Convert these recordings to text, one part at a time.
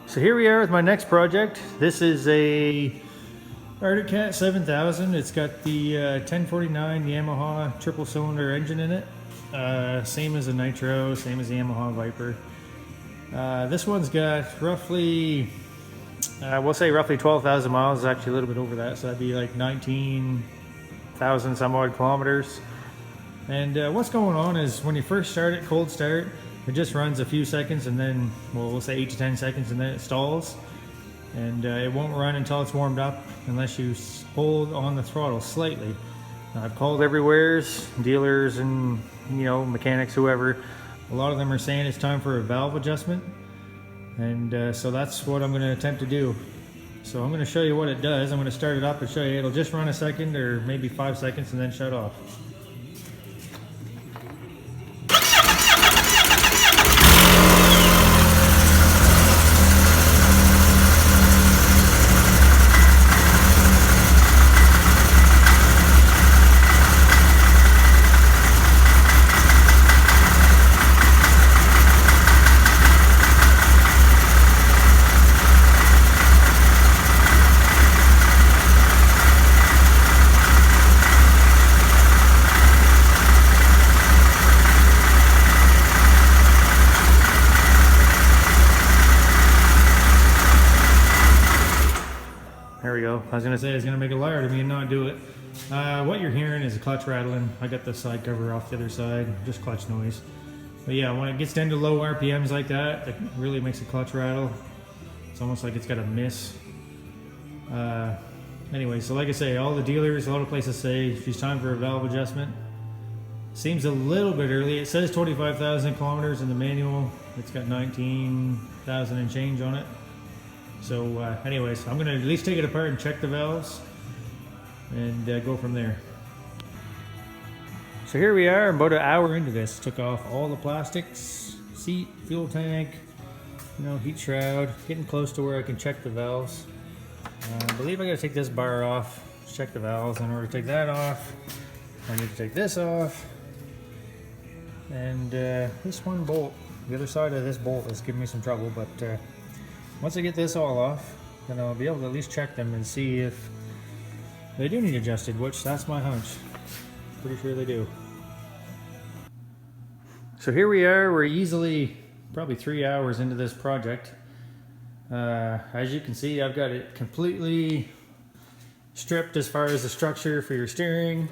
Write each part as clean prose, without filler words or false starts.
So here we are with my next project. This is a Arctic Cat 7000. It's got the 1049 Yamaha triple cylinder engine in it. Same as the Nitro, same as the Yamaha Viper. This one's got roughly, we'll say roughly 12,000 miles. It's actually a little bit over that, so that'd be like 19,000 some odd kilometers. And what's going on is when you first start it, cold start, it just runs a few seconds and then, well, we'll say 8 to 10 seconds and then it stalls. And it won't run until it's warmed up unless you hold on the throttle slightly. Now, I've called everywheres, dealers and, you know, mechanics, whoever. A lot of them are saying it's time for a valve adjustment. And so that's what I'm going to attempt to do. So I'm going to show you what it does. I'm going to start it up and show you. It'll just run a second or maybe 5 seconds and then shut off. There we go. I was going to say it's going to make a liar to me and not do it. What you're hearing is a clutch rattling. I got the side cover off the other side, just clutch noise. But yeah, when it gets down to low RPMs like that, it really makes the clutch rattle. It's almost like it's got a miss. Anyway, so like I say, all the dealers, a lot of places say it's time for a valve adjustment. Seems a little bit early. It says 25,000 kilometers in the manual. It's got 19,000 and change on it. So anyways, I'm going to at least take it apart and check the valves and go from there. So here we are, about an hour into this. Took off all the plastics, seat, fuel tank, you know, heat shroud, getting close to where I can check the valves. I believe I got to take this bar off to check the valves. In order to take that off, I need to take this off. And this one bolt, the other side of this bolt is giving me some trouble, but once I get this all off, then I'll be able to at least check them and see if they do need adjusted, which that's my hunch. Pretty sure they do. So here we are, we're easily probably 3 hours into this project. As you can see, I've got it completely stripped as far as the structure for your steering.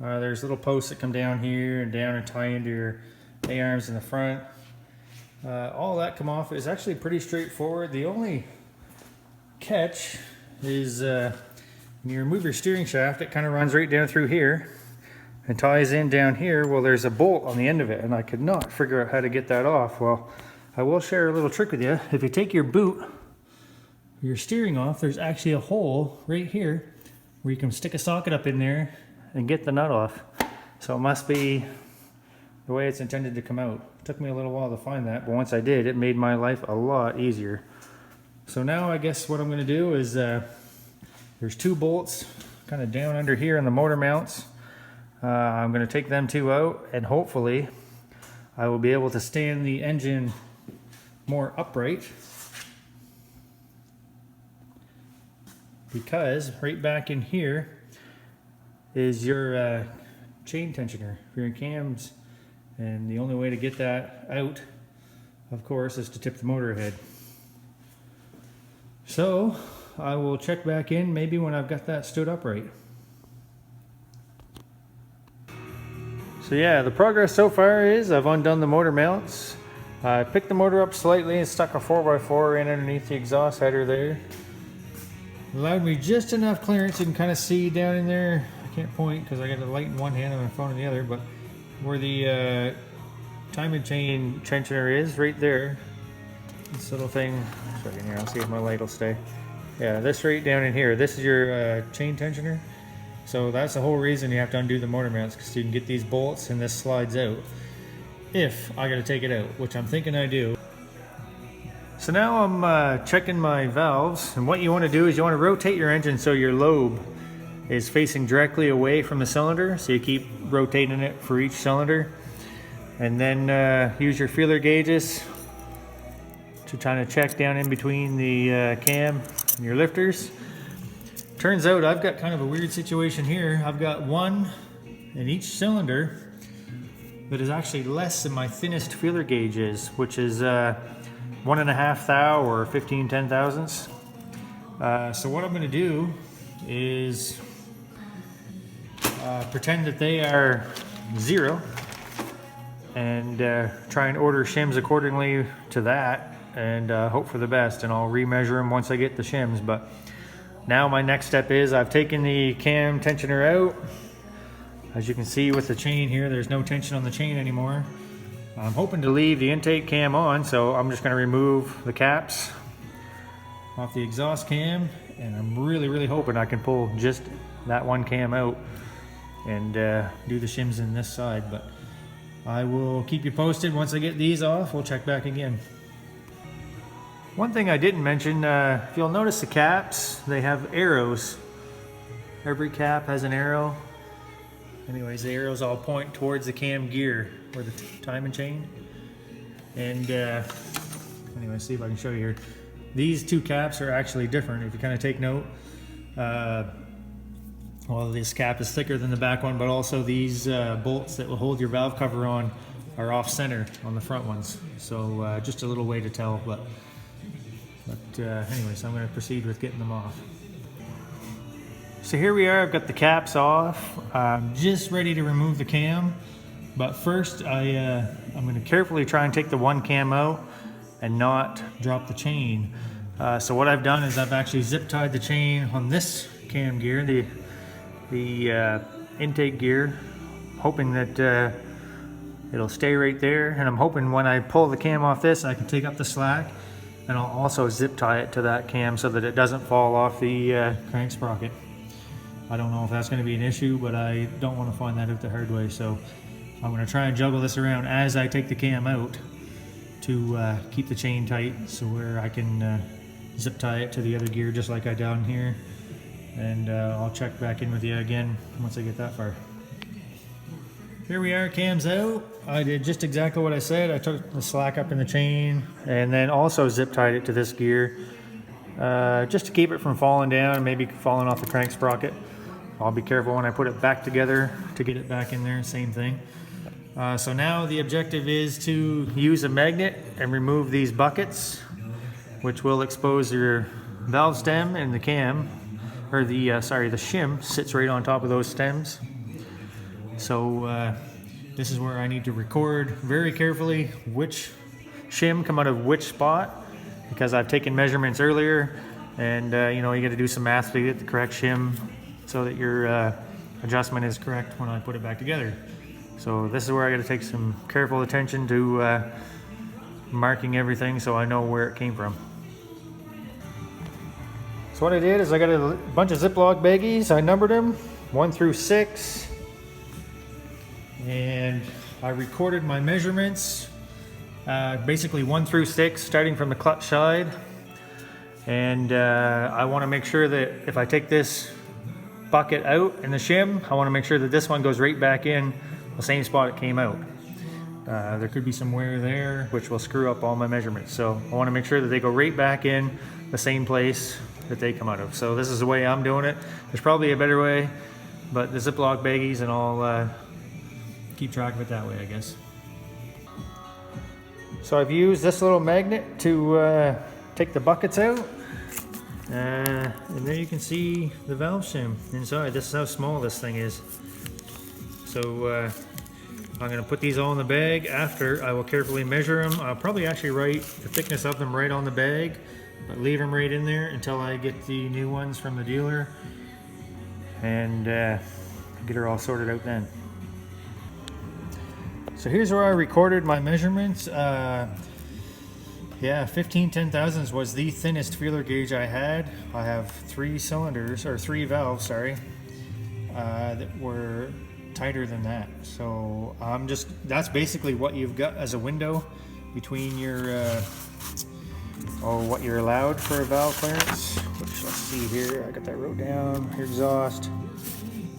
There's little posts that come down here and down and tie into your A-arms in the front. All that come off is actually pretty straightforward. The only catch is when you remove your steering shaft, it kind of runs right down through here and ties in down here. Well, there's a bolt on the end of it and I could not figure out how to get that off. Well, I will share a little trick with you. If you take your boot, your steering off, there's actually a hole right here where you can stick a socket up in there and get the nut off. So it must be the way it's intended to come out. It took me a little while to find that, but once I did, it made my life a lot easier. So now I guess what I'm going to do is there's 2 bolts kind of down under here in the motor mounts. I'm going to take them 2 out, and hopefully I will be able to stand the engine more upright, because right back in here is your chain tensioner for your cams. And the only way to get that out, of course, is to tip the motor ahead. So I will check back in maybe when I've got that stood upright. So yeah, the progress so far is I've undone the motor mounts. I picked the motor up slightly and stuck a 4x4 in underneath the exhaust header there. Allowed me just enough clearance you can kind of see down in there. I can't point because I got the light in one hand and my phone in the other, but where the timing chain tensioner is, right there. This little thing, show you here, I'll see if my light will stay. Yeah, this right down in here, this is your chain tensioner. So that's the whole reason you have to undo the motor mounts, because you can get these bolts and this slides out. If I gotta take it out, which I'm thinking I do. So now I'm checking my valves, and what you want to do is you want to rotate your engine so your lobe is facing directly away from the cylinder, so you keep rotating it for each cylinder. And then use your feeler gauges to try to check down in between the cam and your lifters. Turns out I've got kind of a weird situation here. I've got one in each cylinder that is actually less than my thinnest feeler gauge is, which is 1.5 thou or 15 10,000ths. So what I'm going to do is pretend that they are 0 and try and order shims accordingly to that, and hope for the best, and I'll remeasure them once I get the shims. But now my next step is I've taken the cam tensioner out. As you can see with the chain here, there's no tension on the chain anymore. I'm hoping to leave the intake cam on, so I'm just going to remove the caps off the exhaust cam, and I'm really hoping I can pull just that one cam out and do the shims in this side. But I will keep you posted. Once I get these off, we'll check back again. One thing I didn't mention, if you'll notice the caps, they have arrows. Every cap has an arrow. Anyways, the arrows all point towards the cam gear or the timing chain. And anyway, see if I can show you here. These two caps are actually different. If you kind of take note, well, this cap is thicker than the back one, but also these bolts that will hold your valve cover on are off center on the front ones. So just a little way to tell, but anyways, I'm going to proceed with getting them off. So here we are, I've got the caps off. I'm just ready to remove the cam, but first I'm going to carefully try and take the one cam out and not drop the chain. So what I've done is I've actually zip tied the chain on this cam gear, the intake gear, hoping that it'll stay right there, and I'm hoping when I pull the cam off this I can take up the slack, and I'll also zip tie it to that cam so that it doesn't fall off the crank sprocket. I don't know if that's going to be an issue, but I don't want to find that out the hard way, so I'm going to try and juggle this around as I take the cam out to keep the chain tight, so where I can zip tie it to the other gear just like I done here, and I'll check back in with you again once I get that far. Here we are, cam's out. I did just exactly what I said. I took the slack up in the chain and then also zip tied it to this gear just to keep it from falling down and maybe falling off the crank sprocket. I'll be careful when I put it back together to get it back in there, same thing. So now the objective is to use a magnet and remove these buckets, which will expose your valve stem and the cam, or the shim sits right on top of those stems. So this is where I need to record very carefully which shim come out of which spot, because I've taken measurements earlier, and you know, you got to do some math to get the correct shim so that your adjustment is correct when I put it back together. So this is where I got to take some careful attention to marking everything so I know where it came from. So what I did is I got a bunch of Ziploc baggies. I numbered them 1 through 6, and I recorded my measurements, basically 1 through 6, starting from the clutch side. And I want to make sure that if I take this bucket out in the shim, I want to make sure that this one goes right back in the same spot it came out. There could be some wear there, which will screw up all my measurements. So I want to make sure that they go right back in the same place that they come out of. So this is the way I'm doing it. There's probably a better way, but the Ziploc baggies, and I'll keep track of it that way, I guess. So I've used this little magnet to take the buckets out. And there you can see the valve shim inside. This is how small this thing is. So I'm going to put these all in the bag. After, I will carefully measure them. I'll probably actually write the thickness of them right on the bag, but leave them right in there until I get the new ones from the dealer, and get her all sorted out then. So here's where I recorded my measurements. Yeah, 15 10,000ths was the thinnest feeler gauge I had. I have 3 valves, sorry, that were tighter than that. So that's basically what you've got as a window between your what you're allowed for a valve clearance, which, let's see here, I got that wrote down. Your exhaust,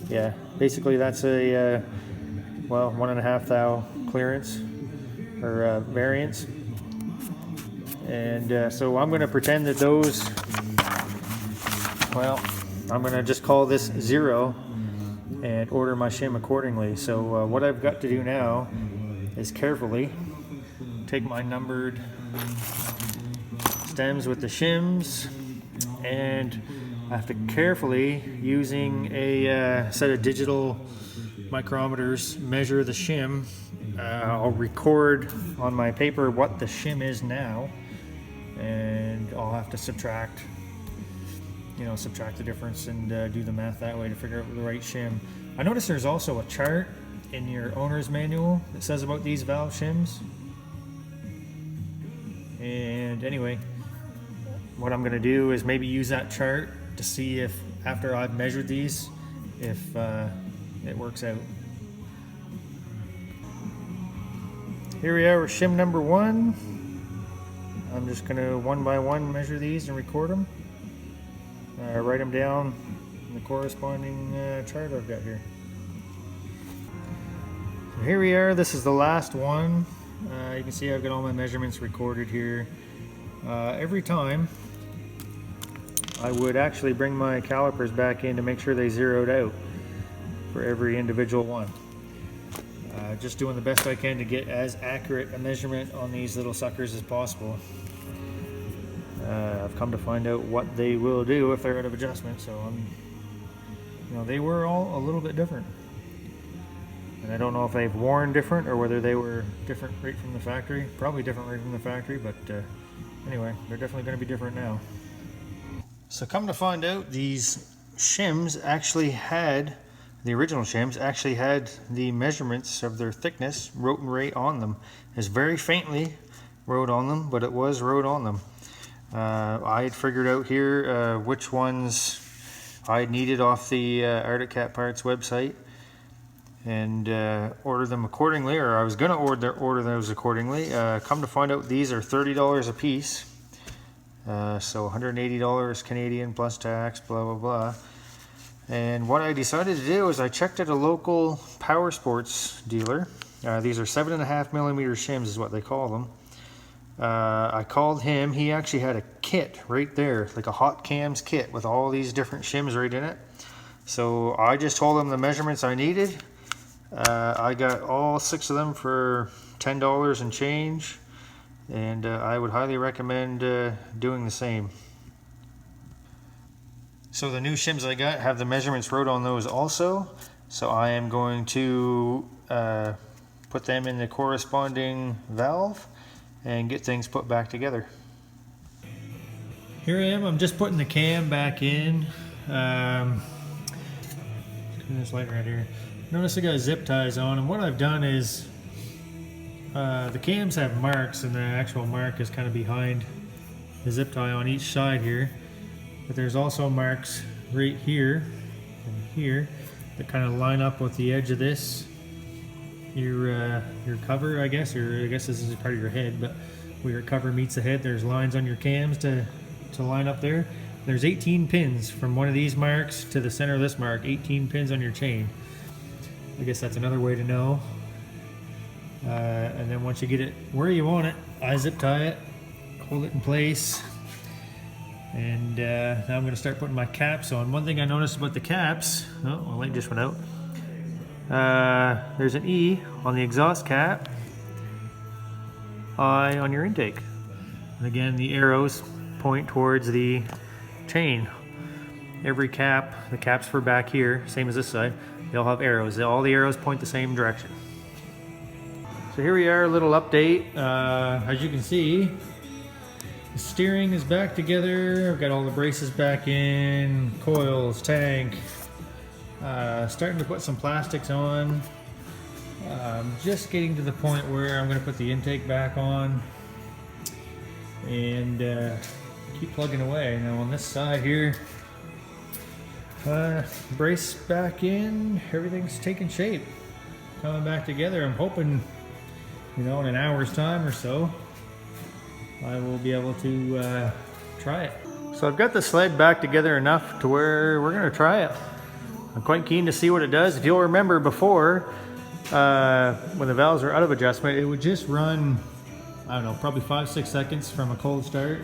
yeah, basically that's a 1.5 thou clearance or variance. And so I'm going to pretend that those, well, I'm going to just call this 0 and order my shim accordingly. So what I've got to do now is carefully take my numbered stems with the shims, and I have to carefully, using a set of digital micrometers, measure the shim. I'll record on my paper what the shim is now, and I'll have to subtract the difference and do the math that way to figure out the right shim. I noticed there's also a chart in your owner's manual that says about these valve shims. And anyway, what I'm going to do is maybe use that chart to see if, after I've measured these, if it works out. Here we are with shim number 1. I'm just going to one by one measure these and record them. Write them down in the corresponding chart I've got here. So here we are. This is the last one. You can see I've got all my measurements recorded here. Every time I would actually bring my calipers back in to make sure they zeroed out for every individual one. Just doing the best I can to get as accurate a measurement on these little suckers as possible. I've come to find out what they will do if they're out of adjustment, so they were all a little bit different. And I don't know if they've worn different or whether they were different right from the factory. Probably different right from the factory, but anyway, they're definitely going to be different now. So come to find out, these shims actually had, the original shims actually had the measurements of their thickness wrote right on them. It's very faintly wrote on them, but it was wrote on them. I had figured out here which ones I needed off the Arctic Cat Parts website, and order them accordingly, or I was going to order those accordingly. Come to find out, these are $30 a piece, so $180 Canadian plus tax, blah blah blah. And what I decided to do is I checked at a local power sports dealer. These are 7.5 millimeter shims is what they call them. I called him. He actually had a kit right there, like a hot cams kit with all these different shims right in it. So I just told him the measurements I needed. I got all 6 of them for $10 and change, and I would highly recommend doing the same. So the new shims I got have the measurements wrote on those also, so I am going to put them in the corresponding valve and get things put back together. Here I am, I'm just putting the cam back in. Turn this light right here. Notice I got zip ties on, and what I've done is the cams have marks, and the actual mark is kind of behind the zip tie on each side here, but there's also marks right here and here that kind of line up with the edge of this, your cover, I guess, or I guess this is part of your head, but where your cover meets the head, there's lines on your cams to line up there. There's 18 pins from one of these marks to the center of this mark, 18 pins on your chain. I guess that's another way to know. And then once you get it where you want it, I zip tie it, hold it in place, and now I'm going to start putting my caps on. One thing I noticed about the caps, oh, my light just went out. There's an E on the exhaust cap, I on your intake. And again, the arrows point towards the chain. Every cap, the caps for back here, same as this side, they'll have arrows. All the arrows point the same direction. So here we are, a little update. As you can see, the steering is back together. I've got all the braces back in, coils, tank. Starting to put some plastics on. Just getting to the point where I'm going to put the intake back on and keep plugging away. Now on this side here, brace back in, everything's taking shape, coming back together. I'm hoping, in an hour's time or so, I will be able to try it. So I've got the sled back together enough to where we're going to try it. I'm quite keen to see what it does. If you'll remember before, when the valves were out of adjustment, it would just run I don't know, probably 5-6 seconds from a cold start,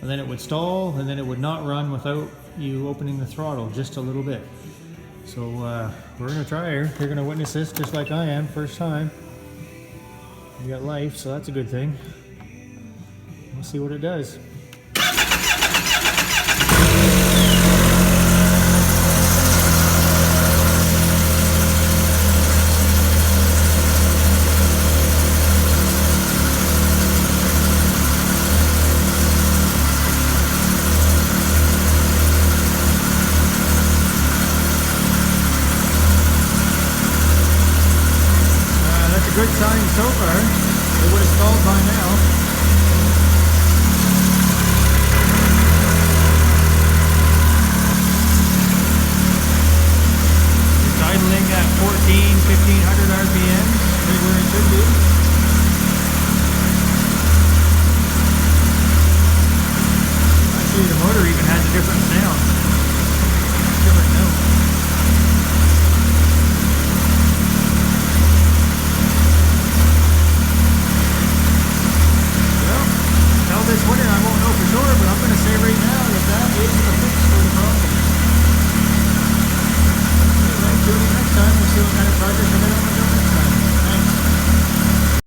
and then it would stall, and then it would not run without you opening the throttle just a little bit. So we're gonna try her. You're gonna witness this just like I am, first time. We got life, so that's a good thing. We'll see what it does. Good sign so far. It would have stalled by now. It's idling at 1500 RPM, right where it should be. Actually, the motor even has a different sound.